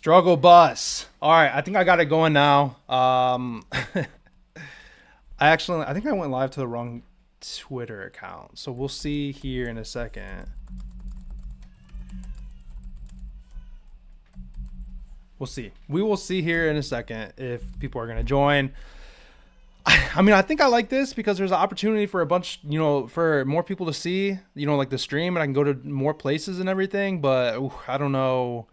Struggle bus. All right, I think I got it going now. I think I went live to the wrong Twitter account, so we'll see here in a second. We'll see. We will see here in a second if people are gonna join. I mean, I think I like this because there's an opportunity for a bunch, for more people to see, like the stream, and I can go to more places and everything. But I don't know.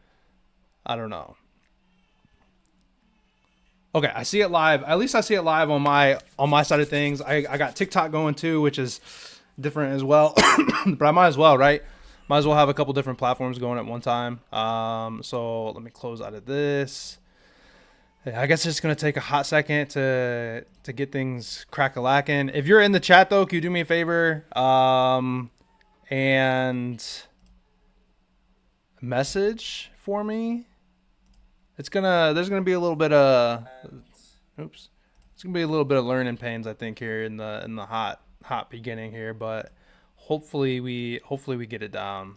Okay, I see it live. At least I see it live on my side of things. I got TikTok going too, which is different as well. But I might as well, right? Might as well have a couple different platforms going at one time. So let me close out of this. I guess it's gonna take a hot second to get things crack-a-lacking. If you're in the chat though, can you do me a favor? And message for me. There's gonna be a little bit of it's gonna be a little bit of learning pains, I think, here in the hot beginning here, but hopefully we get it down.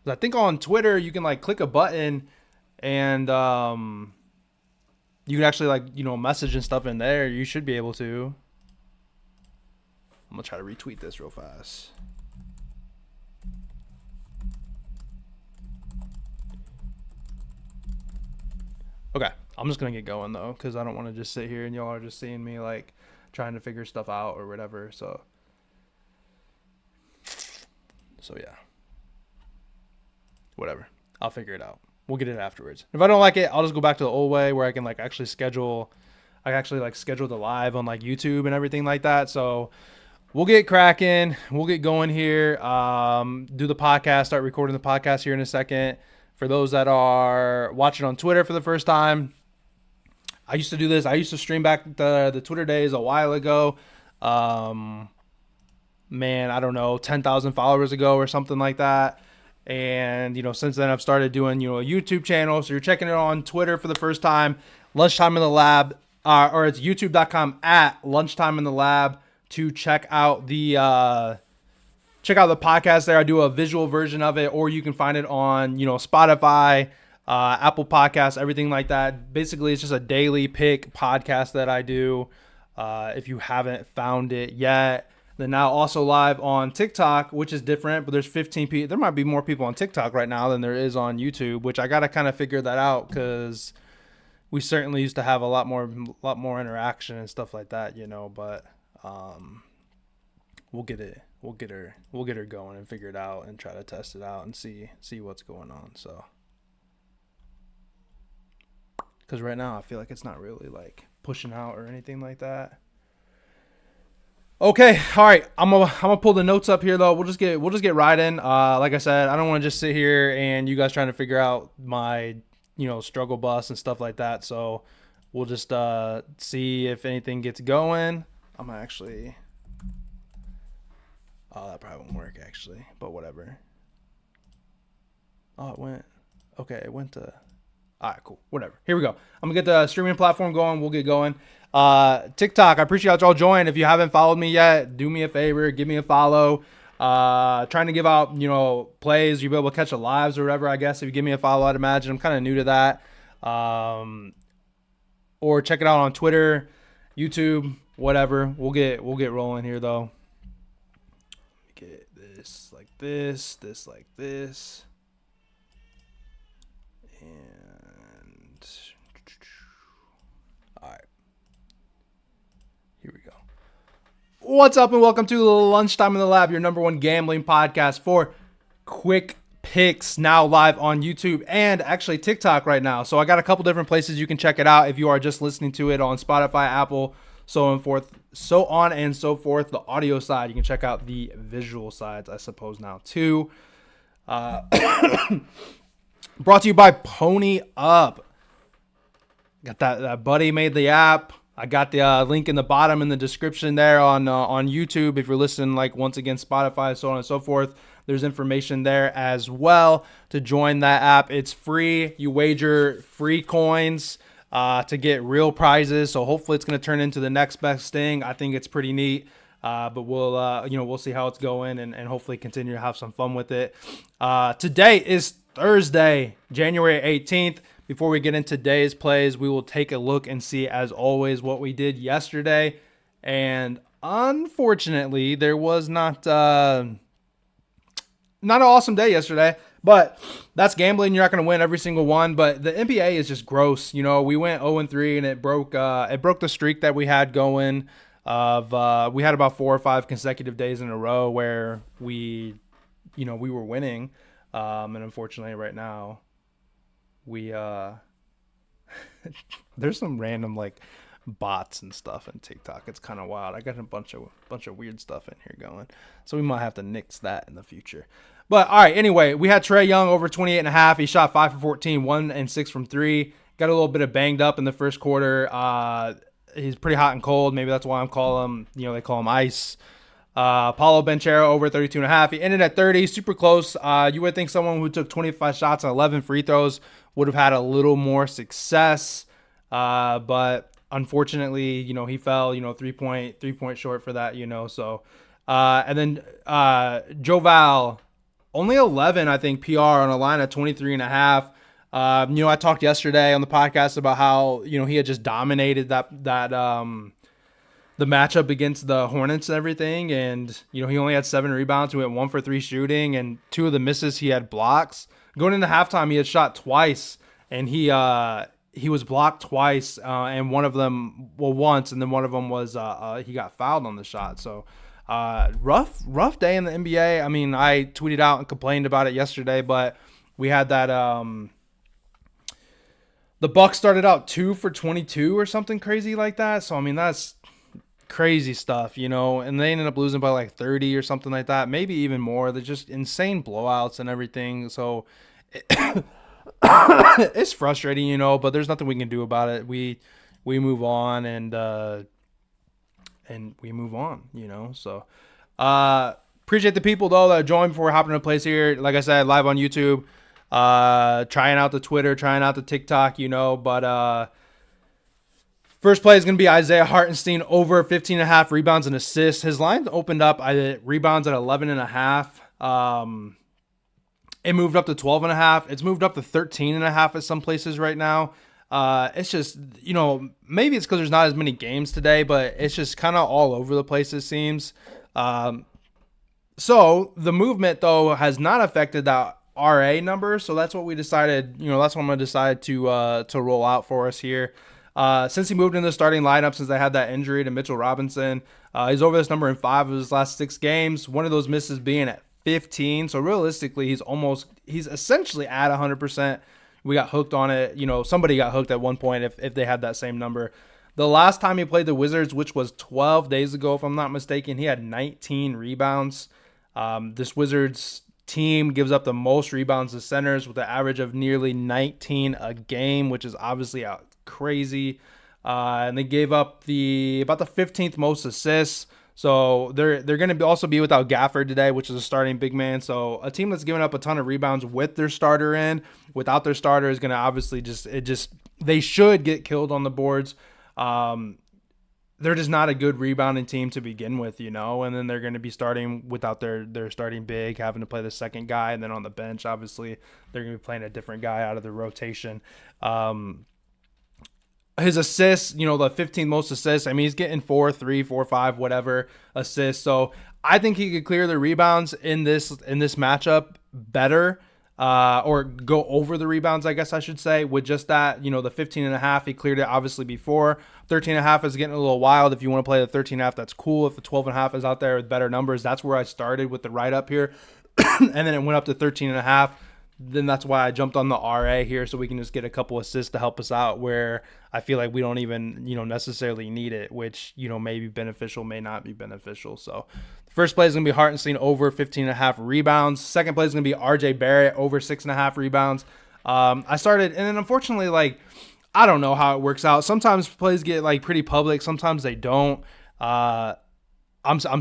I think on Twitter you can like click a button and you can actually message and stuff in there. You should be able to. I'm gonna try to retweet this real fast. Okay, I'm just gonna get going though, because I don't want to just sit here and y'all are just seeing me like trying to figure stuff out or whatever. So yeah, whatever. I'll figure it out. We'll get it afterwards. If I don't like it, I'll just go back to the old way where I can actually schedule the live on like YouTube and everything like that. So we'll get cracking. We'll get going here. Do the podcast. Start recording the podcast here in a second. For those that are watching on Twitter for the first time, I used to do this. I used to stream back the Twitter days a while ago. Man, I don't know, 10,000 followers ago or something like that. And, since then I've started doing, a YouTube channel. So you're checking it on Twitter for the first time, Lunchtime in the Lab, or it's youtube.com at Lunchtime in the Lab to check out the podcast there. I do a visual version of it, or you can find it on, Spotify, Apple Podcasts, everything like that. Basically, it's just a daily pick podcast that I do. If you haven't found it yet, then now also live on TikTok, which is different, but there's 15 people. There might be more people on TikTok right now than there is on YouTube, which I got to kind of figure that out because we certainly used to have a lot more interaction and stuff like that, but we'll get her going and figure it out and try to test it out and see what's going on. So, because right now I feel like it's not really like pushing out or anything like that. Okay, all right. I'm gonna pull the notes up here though. We'll just get right in. Like I said, I don't want to just sit here and you guys trying to figure out my struggle bus and stuff like that. So we'll just see if anything gets going. I'm gonna actually. Oh, that probably won't work actually, but whatever. Oh, it went. Okay, it went to. All right, cool. Whatever. Here we go. I'm gonna get the streaming platform going. We'll get going. TikTok. I appreciate y'all join. If you haven't followed me yet, do me a favor. Give me a follow. Trying to give out, plays. You'll be able to catch the lives or whatever. I guess if you give me a follow, I'd imagine. I'm kind of new to that. Or check it out on Twitter, YouTube, whatever. We'll get rolling here though. Get this like this like this. And all right, here we go. What's up and welcome to Lunchtime in the Lab, your number one gambling podcast for quick picks, now live on YouTube and actually TikTok right now. So I got a couple different places you can check it out if you are just listening to it on Spotify, Apple, so on and so forth. The audio side, you can check out the visual sides, I suppose, now too. Brought to you by Pony Up. Got that buddy made the app. I got the link in the bottom in the description there on YouTube. If you're listening, once again, Spotify, so on and so forth, there's information there as well to join that app. It's free. You wager free coins to get real prizes. So hopefully it's going to turn into the next best thing. I think it's pretty neat. But we'll see how it's going and hopefully continue to have some fun with it. Today is Thursday, January 18th. Before we get into today's plays, we will take a look and see, as always, what we did yesterday. And unfortunately, there was not an awesome day yesterday. But that's gambling. You're not going to win every single one. But the NBA is just gross. We went 0-3, and it broke the streak that we had going. We had about 4 or 5 consecutive days in a row where we were winning. And unfortunately, right now, we there's some random like bots and stuff in TikTok. It's kind of wild. I got a bunch of weird stuff in here going, so we might have to nix that in the future. But all right, anyway, we had Trae Young over 28.5. He shot 5 for 14, 1 and 6 from 3. Got a little bit of banged up in the first quarter. He's pretty hot and cold. Maybe that's why they call him ice. Paulo Banchero over 32.5. He ended at 30, super close. You would think someone who took 25 shots and 11 free throws would have had a little more success. But unfortunately, he fell, 3-point short for that, So, and then Joe Val, only 11, I think, PR on a line at 23.5. I talked yesterday on the podcast about how, he had just dominated the matchup against the Hornets and everything. And, he only had 7 rebounds. He went 1 for 3 shooting, and 2 of the misses he had blocks. Going into halftime, he had shot twice, and he was blocked twice, and one of them, once, and then one of them was he got fouled on the shot. So rough day in the NBA. I mean, I tweeted out and complained about it yesterday, but we had that the Bucks started out 2 for 22 or something crazy like that. So I mean, that's crazy stuff, and they ended up losing by like 30 or something like that, maybe even more. They're just insane blowouts and everything. So it's frustrating, but there's nothing we can do about it. We move on and we move on, So appreciate the people though that joined before hopping into place here. Like I said, live on YouTube, trying out the Twitter, trying out the TikTok, but first play is going to be Isaiah Hartenstein over 15.5 rebounds and assists. His line opened up rebounds at 11.5. It moved up to 12.5. It's moved up to 13.5 at some places right now. It's just, maybe it's because there's not as many games today, but it's just kind of all over the place, it seems. So the movement, though, has not affected that RA number. So that's what we decided, that's what I'm going to decide to roll out for us here. Since he moved into the starting lineup, since they had that injury to Mitchell Robinson, he's over this number in 5 of his last 6 games. One of those misses being at 15. So realistically, he's essentially at 100%. We got hooked on it. Somebody got hooked at one point if they had that same number. The last time he played the Wizards, which was 12 days ago, if I'm not mistaken, he had 19 rebounds. This Wizards team gives up the most rebounds to centers with an average of nearly 19 a game, which is obviously crazy. And they gave up about the 15th most assists. So they're going to also be without Gafford today, which is a starting big man. So a team that's giving up a ton of rebounds with their starter in, without their starter, is going to obviously they should get killed on the boards. They're just not a good rebounding team to begin with, and then they're going to be starting without their starting big, having to play the second guy, and then on the bench, obviously, they're going to be playing a different guy out of the rotation. His assists, the 15th most assists. I mean, he's getting 4, 3, 4, 5, whatever assists. So I think he could clear the rebounds in this matchup better, or go over the rebounds, I guess I should say, with just that. The 15.5, he cleared it obviously before. 13.5 is getting a little wild. If you want to play the 13.5, that's cool. If the 12.5 is out there with better numbers, that's where I started with the write up here, and then it went up to 13.5. Then that's why I jumped on the RA here, so we can just get a couple assists to help us out where I feel like we don't even, necessarily need it, which, may be beneficial, may not be beneficial. So the first play is going to be Hartenstein over 15.5 rebounds. Second play is going to be RJ Barrett over 6.5 rebounds. I started, and then unfortunately, I don't know how it works out. Sometimes plays get pretty public. Sometimes they don't. I'm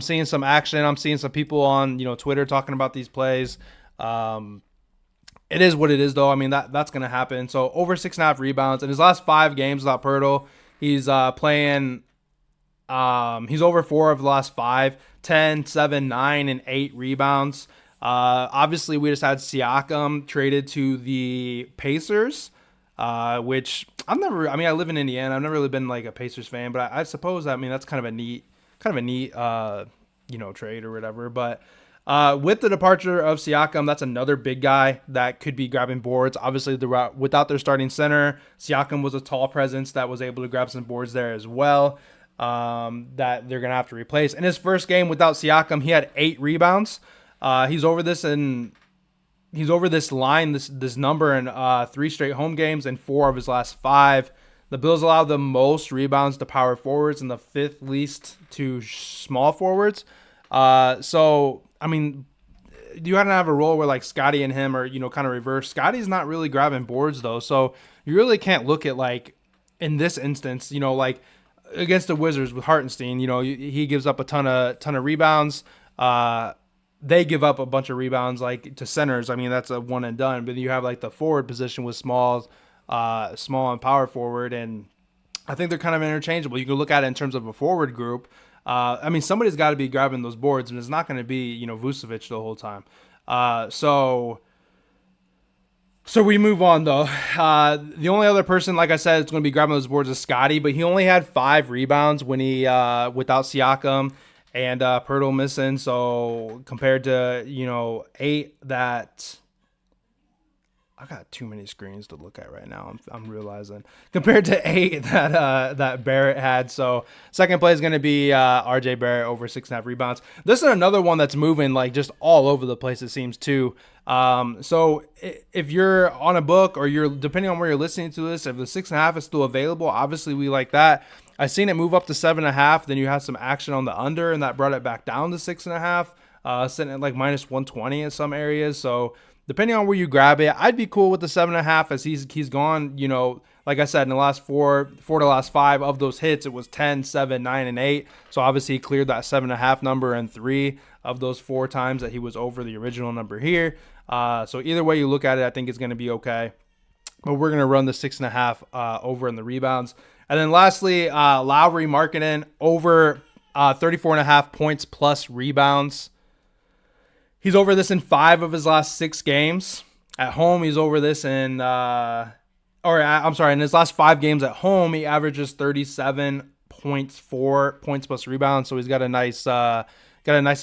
seeing some action. I'm seeing some people on, Twitter talking about these plays. It is what it is, though. I mean, that's going to happen. So over 6.5 rebounds. In his last 5 games without Pirtle, he's playing He's over 4 of the last 5, 10, 7, 9, and 8 rebounds. Obviously, we just had Siakam traded to the Pacers, which I live in Indiana. I've never really been like a Pacers fan, but I suppose, that's kind of a neat, trade or whatever. But with the departure of Siakam, that's another big guy that could be grabbing boards. Obviously, without their starting center, Siakam was a tall presence that was able to grab some boards there as well. That they're gonna have to replace. In his first game without Siakam, he had 8 rebounds. He's over this line, this number in 3 straight home games and 4 of his last 5. The Bills allow the most rebounds to power forwards and the 5th least to small forwards. So you had to have a role where like Scotty and him are, kind of reverse. Scotty's not really grabbing boards though, so you really can't look at like in this instance, like against the Wizards with Hartenstein, he gives up a ton of rebounds. They give up a bunch of rebounds like to centers. That's a one and done. But you have like the forward position with small and power forward, and I think they're kind of interchangeable. You can look at it in terms of a forward group. Somebody's got to be grabbing those boards, and it's not going to be Vucevic the whole time. So we move on, though. The only other person, like I said, that's going to be grabbing those boards is Scotty, but he only had 5 rebounds when he without Siakam and Pirtle missing. So compared to 8 that I got too many screens to look at right now. I'm realizing compared to 8 that Barrett had. So second play is going to be RJ Barrett over 6.5 rebounds. This is another one that's moving like just all over the place. It seems too. So if you're on a book or you're depending on where you're listening to this, if the 6.5 is still available, obviously we like that. I seen it move up to 7.5. Then you had some action on the under, and that brought it back down to 6.5. Sitting at like minus 120 in some areas. So depending on where you grab it, I'd be cool with the 7.5 as he's gone. Like I said, in the last four to last 5 of those hits, it was 10, 7, 9, and 8. So obviously he cleared that 7.5 number in 3 of those 4 times that he was over the original number here. So either way you look at it, I think it's going to be okay. But we're going to run the 6.5 over in the rebounds. And then lastly, Lowry Markkanen over 34.5 points plus rebounds. He's over this in 5 of his last 6 games. At home, he's over this in in his last 5 games at home, he averages 37.4 points plus rebounds. So he's got a nice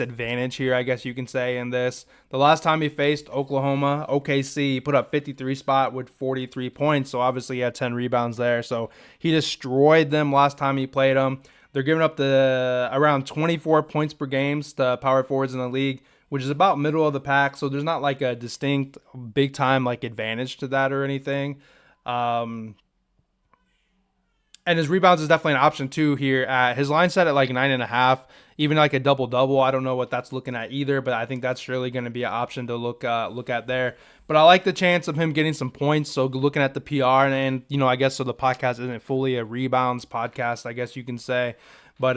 advantage here, I guess you can say, in this. The last time he faced Oklahoma, OKC, he put up 53 spot with 43 points. So obviously he had 10 rebounds there. So he destroyed them last time he played them. They're giving up around 24 points per game to power forwards in the league, which is about middle of the pack. So there's not like a distinct big time like advantage to that or anything. And his rebounds is definitely an option too here. His line set at like 9.5, even like a double-double. I don't know what that's looking at either, but I think that's surely going to be an option to look at there. But I like the chance of him getting some points. So looking at the PR and I guess so the podcast isn't fully a rebounds podcast, I guess you can say. But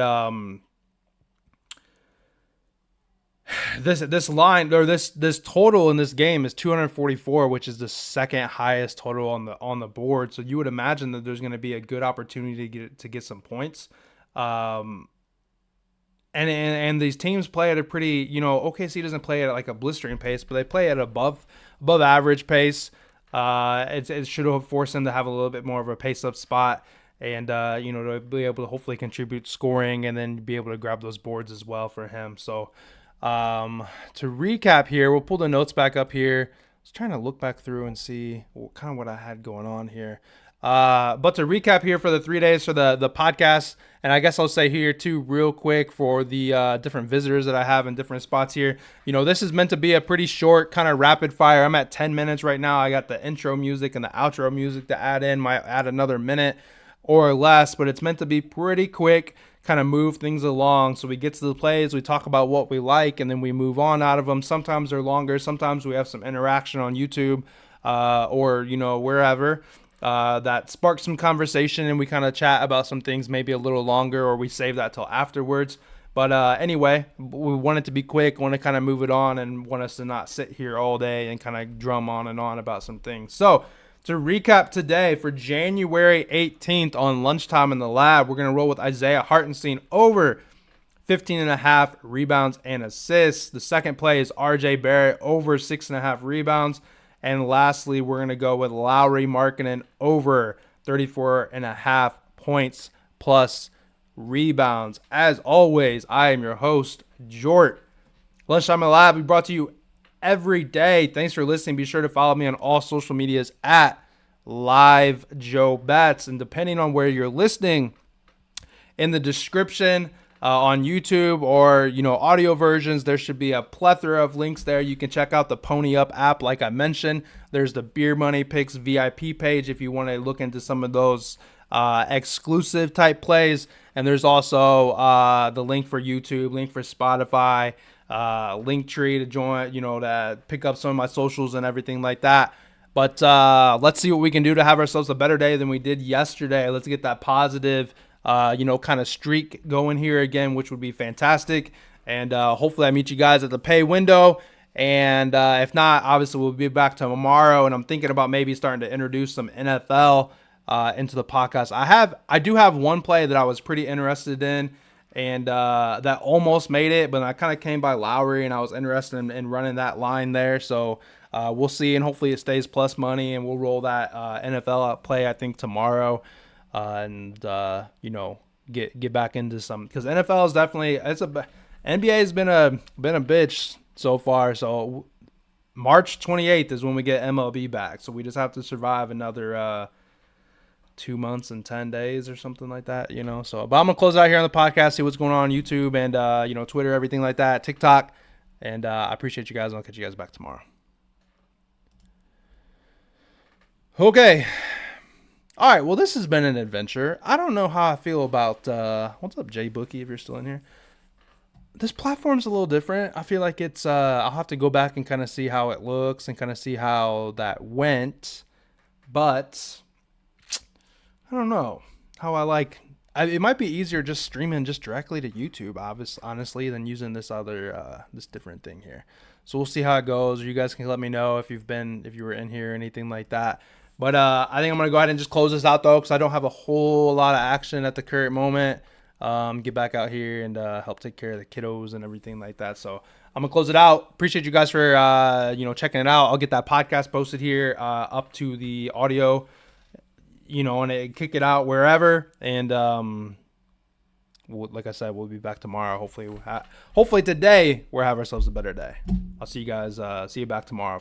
this line or this total in this game is 244, which is the second highest total on the board. So you would imagine that there's going to be a good opportunity to get some points. And these teams play at a pretty, OKC doesn't play at like a blistering pace, but they play at above average pace. It should have forced them to have a little bit more of a pace up spot. And, to be able to hopefully contribute scoring and then be able to grab those boards as well for him. So, to recap here, we'll pull the notes back up here. I was trying to look back through and see what I had going on here. But to recap here for the 3 days for the podcast, and I guess I'll say here too real quick for the different visitors that I have in different spots here. This is meant to be a pretty short kind of rapid fire. I'm at 10 minutes right now. I got the intro music and the outro music to add in. Might add another minute or less, but it's meant to be pretty quick, kind of move things along. So we get to the plays, we talk about what we like, and then we move on out of them. Sometimes they're longer. Sometimes we have some interaction on YouTube or, wherever that sparks some conversation, and we kind of chat about some things maybe a little longer, or we save that till afterwards. But anyway, we want it to be quick, want to kind of move it on, and want us to not sit here all day and kind of drum on and on about some things. So To recap today for January 18th on Lunchtime in the Lab, we're going to roll with Isaiah Hartenstein over 15.5 rebounds and assists. The second play is RJ Barrett over 6.5 rebounds. And lastly, we're going to go with Lauri Markkanen over 34.5 points plus rebounds. As always, I am your host, Jort. Lunchtime in the Lab, we brought to you every day. Thanks for listening. Be sure to follow me on all social medias at Live Joe Bets. And depending on where you're listening, in the description on YouTube or, audio versions, there should be a plethora of links there. You can check out the Pony Up app, like I mentioned. There's the Beer Money Picks VIP page if you want to look into some of those exclusive type plays. And there's also the link for YouTube, link for Spotify, Linktree to join, to pick up some of my socials and everything like that. But let's see what we can do to have ourselves a better day than we did yesterday. Let's get that positive kind of streak going here again, which would be fantastic. And hopefully I meet you guys at the pay window. And if not, obviously we'll be back tomorrow. And I'm thinking about maybe starting to introduce some NFL into the podcast. I do have one play that I was pretty interested in, and that almost made it, but I kind of came by Lowry, and I was interested in running that line there. So we'll see, and hopefully it stays plus money, and we'll roll that NFL play, I think, tomorrow. And get back into some, because NFL is definitely, NBA has been a bitch so far. So March 28th is when we get MLB back. So we just have to survive another 2 months and 10 days or something like that, So, but I'm gonna close out here on the podcast, see what's going on YouTube and Twitter, everything like that, TikTok, and I appreciate you guys. I'll catch you guys back tomorrow. Okay. All right, well, this has been an adventure. I don't know how I feel about what's up, Jay Bookie, if you're still in here. This platform's a little different. I feel like it's I'll have to go back and kind of see how it looks and kind of see how that went. But I don't know how it might be easier just streaming just directly to YouTube, honestly, than using this other this different thing here. So we'll see how it goes. You guys can let me know if you were in here or anything like that. But I think I'm going to go ahead and just close this out, though, because I don't have a whole lot of action at the current moment. Get back out here and help take care of the kiddos and everything like that. So I'm going to close it out. Appreciate you guys for, checking it out. I'll get that podcast posted here up to the audio, and kick it out wherever. And like I said, we'll be back tomorrow. Hopefully today we'll have ourselves a better day. I'll see you guys. See you back tomorrow.